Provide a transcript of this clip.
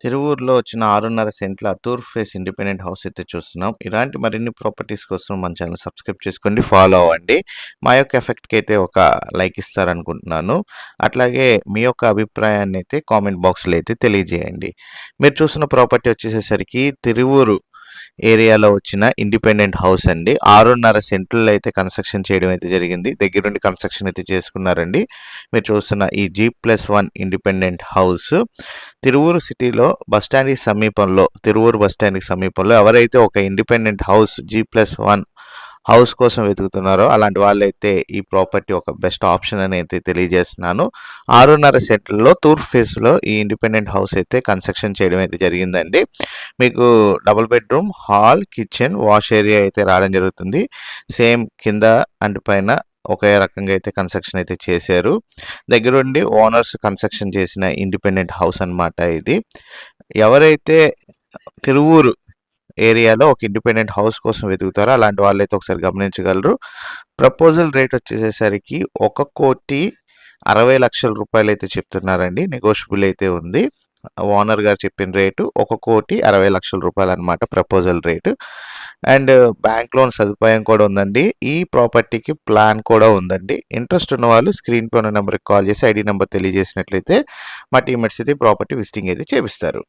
తిరువూరులో వచ్చిన 6.5 సెంట్ల తూర్పు ఫేస్ ఇండిపెండెంట్ హౌస్ అయితే చూస్తున్నాం. ఇలాంటి మరిన్ని ప్రాపర్టీస్ కోసం మన ఛానల్ సబ్స్క్రైబ్ చేసుకోండి, ఫాలో అవ్వండి. మా యొక్క ఎఫెక్ట్‌కి అయితే ఒక లైక్ ఇస్తారనుకుంటున్నాను. అట్లాగే మీ యొక్క అభిప్రాయాన్ని అయితే కామెంట్ బాక్స్‌లో అయితే తెలియజేయండి. మీరు చూస్తున్న ప్రాపర్టీ వచ్చేసేసరికి తిరువూరు ఏరియాలో వచ్చిన ఇండిపెండెంట్ హౌస్ అండి. 6.5 సెంట్లలో అయితే కన్స్ట్రక్షన్ చేయడం అయితే జరిగింది. దగ్గరుండి కన్స్ట్రక్షన్ అయితే చేసుకున్నారండి. మీరు చూస్తున్న ఈ G+1 ఇండిపెండెంట్ హౌస్ తిరువూరు సిటీలో తిరువూరు బస్టాండ్కి సమీపంలో ఎవరైతే ఒక ఇండిపెండెంట్ హౌస్ G+1 హౌస్ కోసం వెతుకుతున్నారో అలాంటి వాళ్ళైతే ఈ ప్రాపర్టీ ఒక బెస్ట్ ఆప్షన్ అని అయితే తెలియజేస్తున్నాను. 6.5 సెంట్లలో తూర్పు ఫేస్లో ఈ ఇండిపెండెంట్ హౌస్ అయితే కన్స్ట్రక్షన్ చేయడం అయితే జరిగిందండి. మీకు double bedroom, hall, kitchen, wash area అయితే రావడం జరుగుతుంది. సేమ్ కింద అండ్ పైన ఒకే రకంగా అయితే కన్స్ట్రక్షన్ అయితే చేశారు. దగ్గరుండి ఓనర్స్ కన్స్ట్రక్షన్ చేసిన ఇండిపెండెంట్ హౌస్ అన్నమాట ఇది. ఎవరైతే తిరువూరు ఏరియాలో ఒక ఇండిపెండెంట్ హౌస్ కోసం వెతుకుతారో అలాంటి వాళ్ళైతే ఒకసారి గమనించగలరు. ప్రపోజల్ రేట్ వచ్చేసేసరికి 1,60,00,000 రూపాయలు అయితే చెప్తున్నారండి. నెగోషియబుల్ అయితే ఉంది. ఓనర్ గారు చెప్పిన రేటు 1,60,00,000 రూపాయలు అనమాట proposal rate. And bank loan సదుపాయం కూడా ఉందండి. ఈ ప్రాపర్టీకి ప్లాన్ కూడా ఉందండి. ఇంట్రెస్ట్ ఉన్న వాళ్ళు స్క్రీన్ పై ఉన్న నెంబర్కి కాల్ చేసి ఐడి నెంబర్ తెలియజేసినట్లయితే మా టీమేట్స్ అయితే ప్రాపర్టీ విజిటింగ్ అయితే చేపిస్తారు.